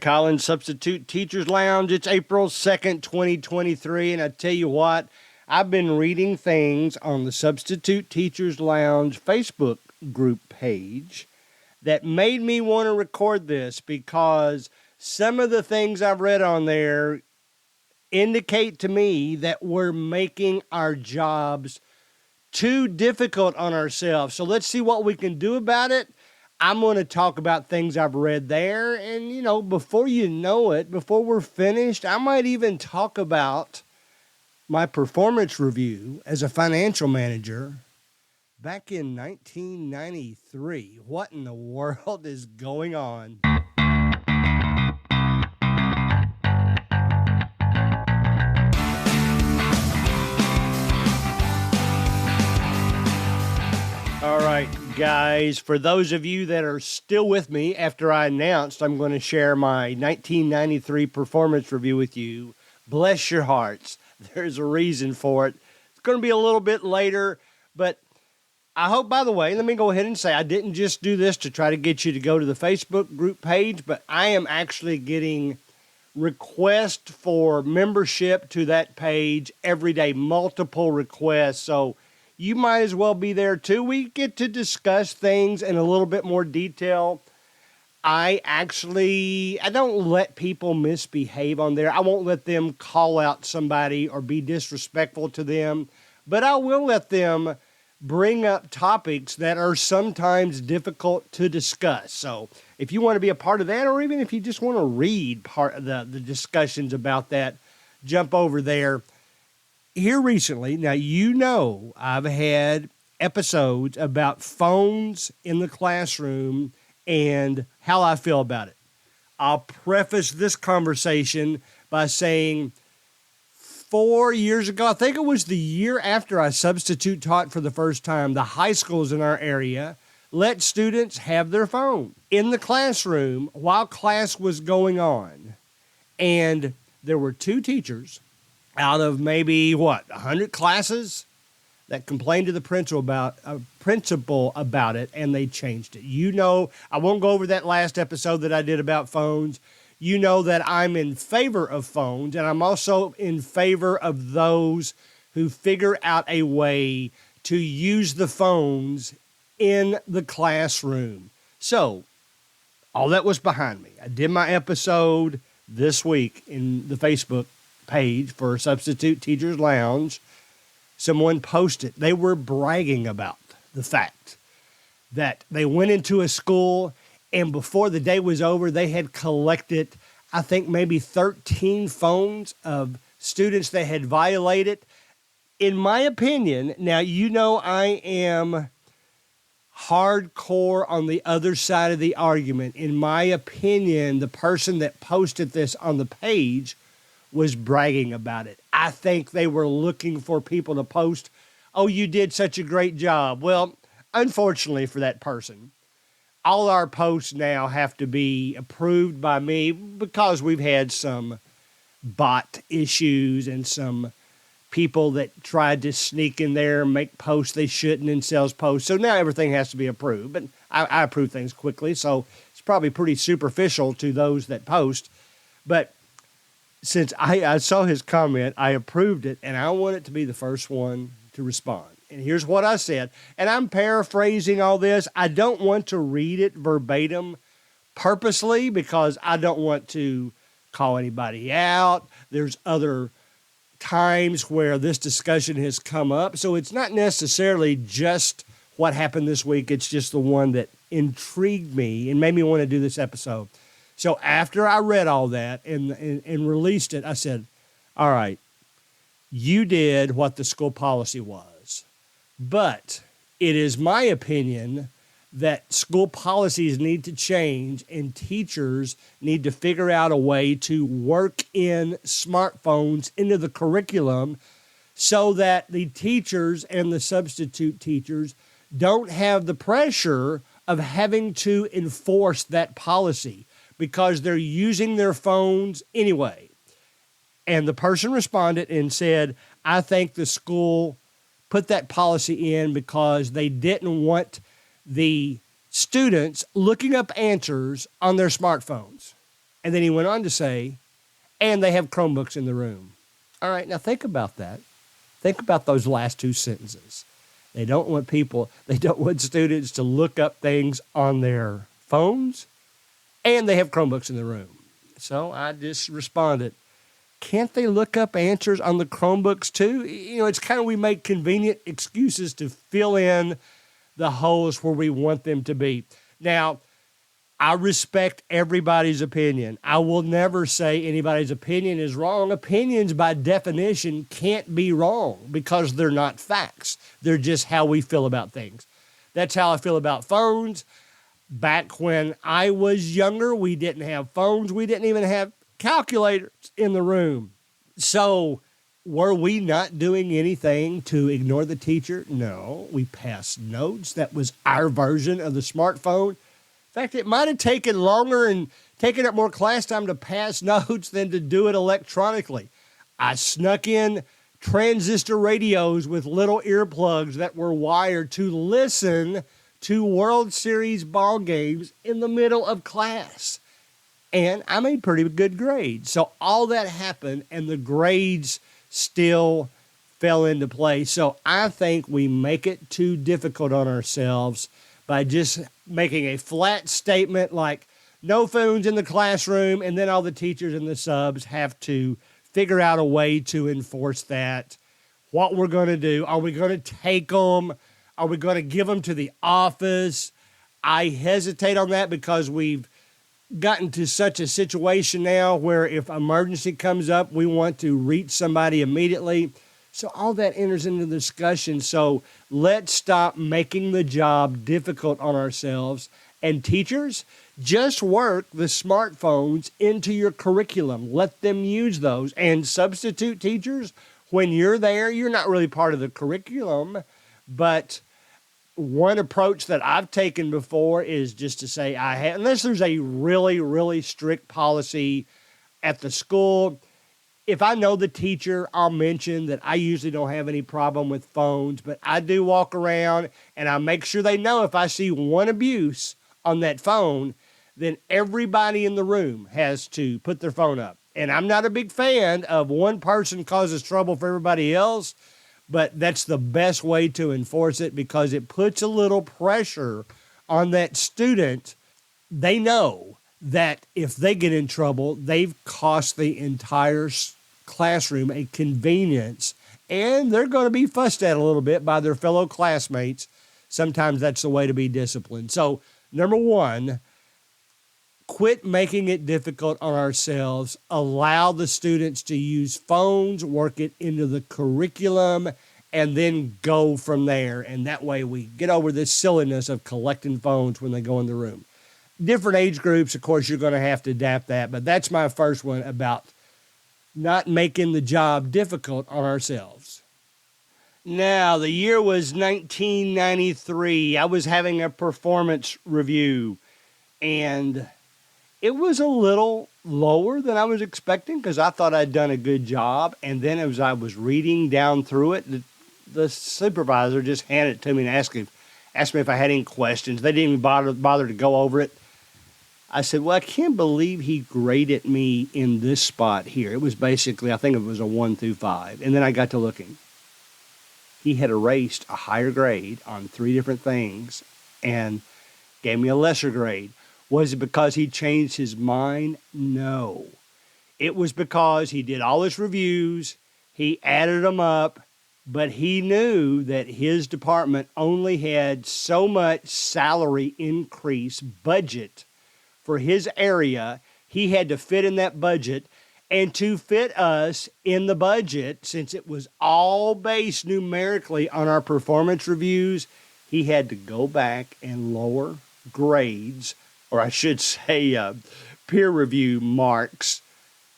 Collins Substitute Teachers Lounge. It's April 2nd, 2023. And I tell you what, I've been reading things on the Substitute Teachers Lounge Facebook group page that made me want to record this because some of the things I've read on there indicate to me that we're making our jobs too difficult on ourselves. So let's see what we can do about it. I'm going to talk about things I've read there. And, before you know it, before we're finished, I might even talk about my performance review as a financial manager back in 1993. What in the world is going on? All right, guys, for those of you that are still with me after I announced I'm going to share my 1993 performance review with you, bless your hearts. There's a reason for it. It's going to be a little bit later, but I hope, by the way, let me go ahead and say I didn't just do this to try to get you to go to the Facebook group page, but I am actually getting requests for membership to that page every day, multiple requests. So you might as well be there too. We get to discuss things in a little bit more detail. I don't let people misbehave on there. I won't let them call out somebody or be disrespectful to them, but I will let them bring up topics that are sometimes difficult to discuss. So if you want to be a part of that, or even if you just want to read part of the discussions about that, jump over there. Here recently, now I've had episodes about phones in the classroom and how I feel about it. I'll preface this conversation by saying 4 years ago, I think it was the year after I substitute taught for the first time, the high schools in our area let students have their phone in the classroom while class was going on. And there were two teachers out of maybe 100 classes that complained to the principal about it, and they changed it. I won't go over that last episode that I did about phones. You know that I'm in favor of phones, and I'm also in favor of those who figure out a way to use the phones in the classroom. So all that was behind me. I did my episode this week in the Facebook page for Substitute Teachers Lounge. Someone posted, they were bragging about the fact that they went into a school and before the day was over, they had collected, I think maybe 13 phones of students that had violated. In my opinion, now I am hardcore on the other side of the argument. In my opinion, the person that posted this on the page was bragging about it. I think they were looking for people to post, "Oh, you did such a great job." Well, unfortunately for that person, all our posts now have to be approved by me because we've had some bot issues and some people that tried to sneak in there and make posts they shouldn't and sells posts. So now everything has to be approved, but I approve things quickly. So it's probably pretty superficial to those that post, but since I saw his comment, I approved it, and I want it to be the first one to respond. And here's what I said, and I'm paraphrasing all this. I don't want to read it verbatim purposely because I don't want to call anybody out. There's other times where this discussion has come up, so it's not necessarily just what happened this week. It's just the one that intrigued me and made me want to do this episode. So after I read all that and released it, I said, all right, you did what the school policy was. But it is my opinion that school policies need to change and teachers need to figure out a way to work in smartphones into the curriculum so that the teachers and the substitute teachers don't have the pressure of having to enforce that policy, because they're using their phones anyway. And the person responded and said, I think the school put that policy in because they didn't want the students looking up answers on their smartphones. And then he went on to say, and they have Chromebooks in the room. All right, now think about that. Think about those last two sentences. They don't want students to look up things on their phones, and they have Chromebooks in the room. So I just responded, can't they look up answers on the Chromebooks too? It's kind of, we make convenient excuses to fill in the holes where we want them to be. Now, I respect everybody's opinion. I will never say anybody's opinion is wrong. Opinions, by definition, can't be wrong because they're not facts. They're just how we feel about things. That's how I feel about phones. Back when I was younger, we didn't have phones. We didn't even have calculators in the room. So were we not doing anything to ignore the teacher? No. We passed notes. That was our version of the smartphone. In fact, it might have taken longer and taken up more class time to pass notes than to do it electronically. I snuck in transistor radios with little earplugs that were wired to listen to World Series ball games in the middle of class. And I made pretty good grades. So all that happened, and the grades still fell into place. So I think we make it too difficult on ourselves by just making a flat statement like no phones in the classroom, and then all the teachers and the subs have to figure out a way to enforce that. What we're going to do, are we going to take them? Are we going to give them to the office? I hesitate on that because we've gotten to such a situation now where if emergency comes up, we want to reach somebody immediately. So all that enters into the discussion. So let's stop making the job difficult on ourselves. And teachers, just work the smartphones into your curriculum. Let them use those. And substitute teachers, when you're there, you're not really part of the curriculum. But one approach that I've taken before is just to say, unless there's a really, really strict policy at the school, if I know the teacher, I'll mention that I usually don't have any problem with phones, but I do walk around and I make sure they know if I see one abuse on that phone, then everybody in the room has to put their phone up. And I'm not a big fan of one person causes trouble for everybody else, but that's the best way to enforce it because it puts a little pressure on that student. They know that if they get in trouble, they've cost the entire classroom a convenience, and they're going to be fussed at a little bit by their fellow classmates. Sometimes that's the way to be disciplined. So, number one, quit making it difficult on ourselves. Allow the students to use phones, work it into the curriculum, and then go from there. And that way we get over this silliness of collecting phones when they go in the room. Different age groups, of course, you're going to have to adapt that, but that's my first one about not making the job difficult on ourselves. Now, the year was 1993. I was having a performance review, and it was a little lower than I was expecting because I thought I'd done a good job. And then as I was reading down through it, the supervisor just handed it to me and asked me if I had any questions. They didn't even bother to go over it. I said, well, I can't believe he graded me in this spot here. It was basically, I think it was a 1 through 5. And then I got to looking. He had erased a higher grade on 3 different things and gave me a lesser grade. Was it because he changed his mind? No. It was because he did all his reviews, he added them up, but he knew that his department only had so much salary increase budget for his area. He had to fit in that budget, and to fit us in the budget, since it was all based numerically on our performance reviews, he had to go back and lower grades, or I should say peer review marks,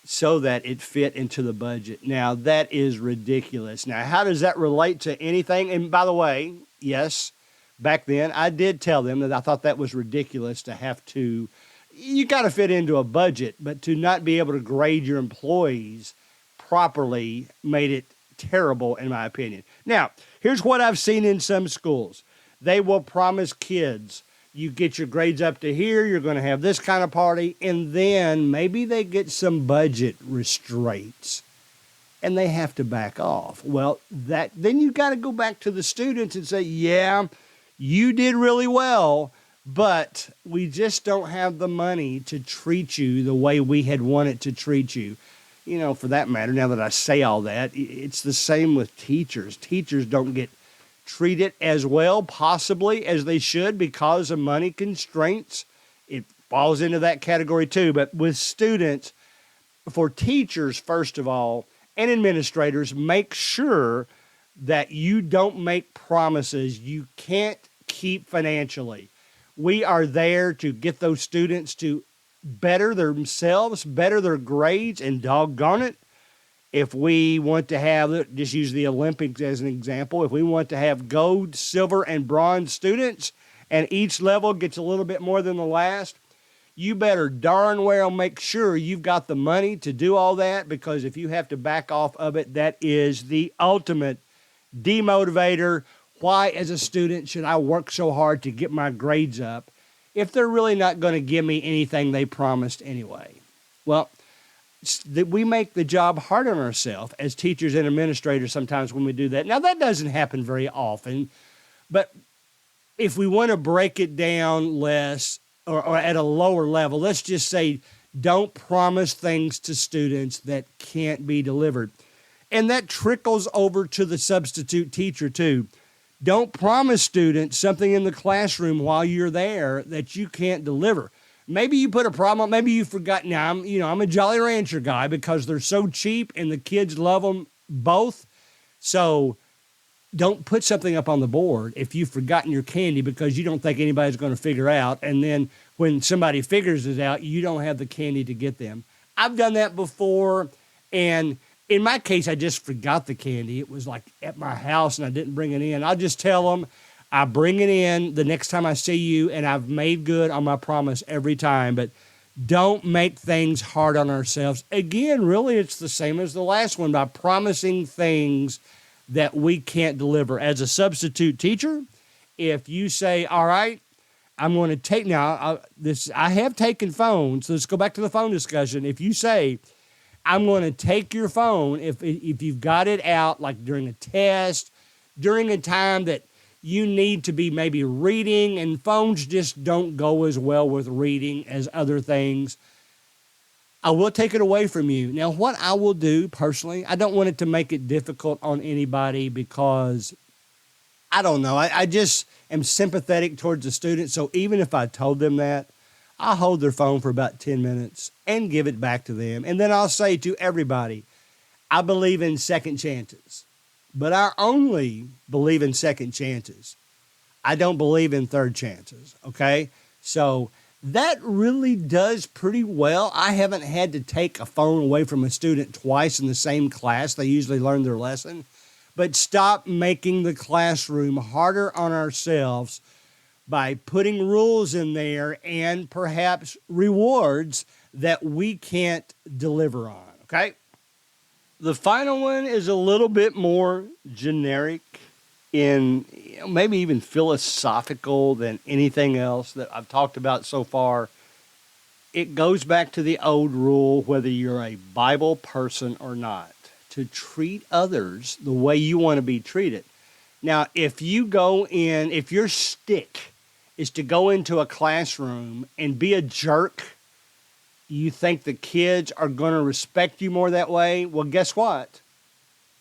so that it fit into the budget. Now, that is ridiculous. Now, how does that relate to anything? And by the way, yes, back then I did tell them that I thought that was ridiculous to have to, you got to fit into a budget, but to not be able to grade your employees properly made it terrible, in my opinion. Now, here's what I've seen in some schools. They will promise kids, you get your grades up to here, you're going to have this kind of party, and then maybe they get some budget restraints and they have to back off. Well, then you got to go back to the students and say, yeah, you did really well, but we just don't have the money to treat you the way we had wanted to treat you. You know, for that matter, now that I say all that, it's the same with teachers. Teachers don't get treated as well, possibly, as they should because of money constraints. It falls into that category too. But with students, for teachers, first of all, and administrators, make sure that you don't make promises you can't keep financially. We are there to get those students to better themselves, better their grades, and doggone it, if we want to have, just use the Olympics as an example, if we want to have gold, silver, and bronze students, and each level gets a little bit more than the last, you better darn well make sure you've got the money to do all that, because if you have to back off of it, that is the ultimate demotivator. Why, as a student, should I work so hard to get my grades up if they're really not going to give me anything they promised anyway? Well, we make the job hard on ourselves as teachers and administrators sometimes when we do that. Now, that doesn't happen very often, but if we want to break it down less or at a lower level, let's just say don't promise things to students that can't be delivered. And that trickles over to the substitute teacher too. Don't promise students something in the classroom while you're there that you can't deliver. Maybe you put a problem, maybe you forgot. Now, I'm a Jolly Rancher guy because they're so cheap and the kids love them both. So don't put something up on the board if you've forgotten your candy because you don't think anybody's going to figure out. And then when somebody figures it out, you don't have the candy to get them. I've done that before, and in my case, I just forgot the candy. It was like at my house and I didn't bring it in. I'll just tell them I bring it in the next time I see you, and I've made good on my promise every time. But don't make things hard on ourselves. Again, really, it's the same as the last one by promising things that we can't deliver. As a substitute teacher, if you say, all right, I'm going to take now, I have taken phones. So let's go back to the phone discussion. If you say, I'm going to take your phone if you've got it out, like during a test, during a time that you need to be maybe reading, and phones just don't go as well with reading as other things, I will take it away from you. Now, what I will do personally, I don't want it to make it difficult on anybody because, I don't know, I just am sympathetic towards the students. So even if I told them that, I'll hold their phone for about 10 minutes and give it back to them. And then I'll say to everybody, I believe in second chances, but I only believe in second chances. I don't believe in third chances, okay? So that really does pretty well. I haven't had to take a phone away from a student twice in the same class. They usually learn their lesson. But stop making the classroom harder on ourselves by putting rules in there and perhaps rewards that we can't deliver on, okay? The final one is a little bit more generic in maybe even philosophical than anything else that I've talked about so far. It goes back to the old rule, whether you're a Bible person or not, to treat others the way you want to be treated. Now, if your stick is to go into a classroom and be a jerk, you think the kids are going to respect you more that way? Well, guess what?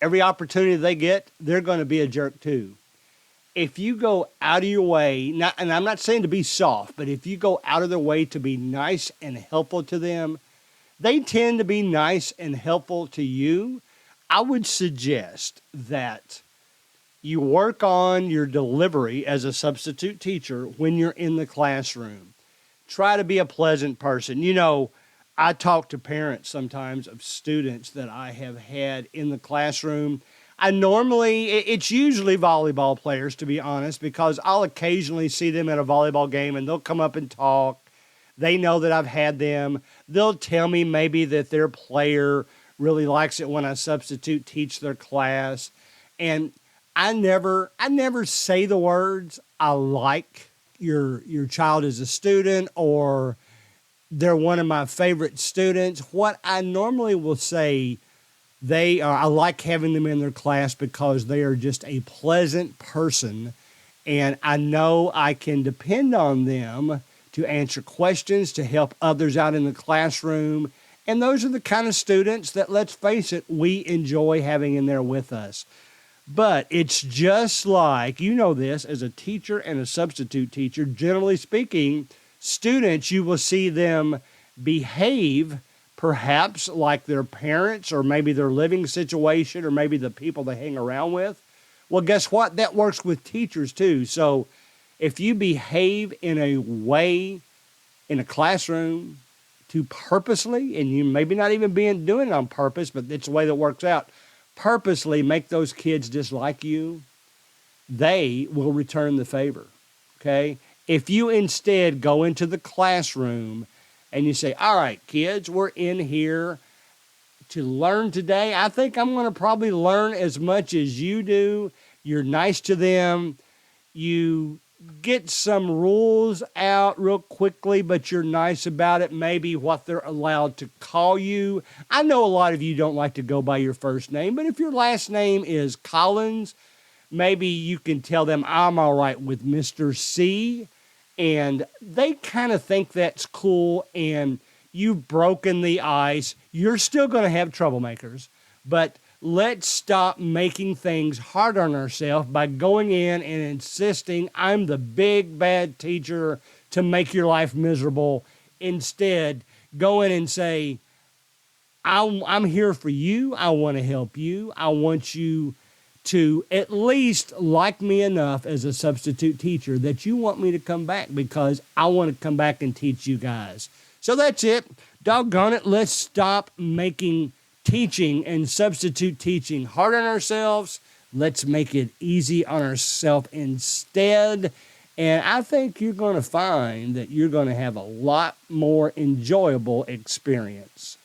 Every opportunity they get, they're going to be a jerk too. If you go out of your way, and I'm not saying to be soft, but if you go out of their way to be nice and helpful to them, they tend to be nice and helpful to you. I would suggest that you work on your delivery as a substitute teacher when you're in the classroom. Try to be a pleasant person. You know, I talk to parents sometimes of students that I have had in the classroom. It's usually volleyball players, to be honest, because I'll occasionally see them at a volleyball game and they'll come up and talk. They know that I've had them. They'll tell me maybe that their player really likes it when I substitute teach their class. And I never say the words I like your child is a student or they're one of my favorite students, what I normally will say, I like having them in their class because they are just a pleasant person, and I know I can depend on them to answer questions, to help others out in the classroom. And those are the kind of students that, let's face it, we enjoy having in there with us. But it's just like, you know this, as a teacher and a substitute teacher, generally speaking, students, you will see them behave perhaps like their parents or maybe their living situation or maybe the people they hang around with. Well, guess what? That works with teachers too. So if you behave in a way in a classroom to purposely, and you maybe not even doing it on purpose, but it's the way that works out, purposely make those kids dislike you, they will return the favor, okay? If you instead go into the classroom and you say, all right, kids, we're in here to learn today. I think I'm going to probably learn as much as you do. You're nice to them. You get some rules out real quickly, but you're nice about it, maybe what they're allowed to call you. I know a lot of you don't like to go by your first name, but if your last name is Collins, maybe you can tell them, I'm all right with Mr. C, and they kind of think that's cool, and you've broken the ice. You're still going to have troublemakers, but let's stop making things hard on ourselves by going in and insisting I'm the big bad teacher to make your life miserable. Instead, go in and say, I'm here for you. I want to help you. I want you to at least like me enough as a substitute teacher that you want me to come back because I want to come back and teach you guys. So that's it. Doggone it. Let's stop making teaching and substitute teaching hard on ourselves. Let's make it easy on ourselves instead. And I think you're going to find that you're going to have a lot more enjoyable experience.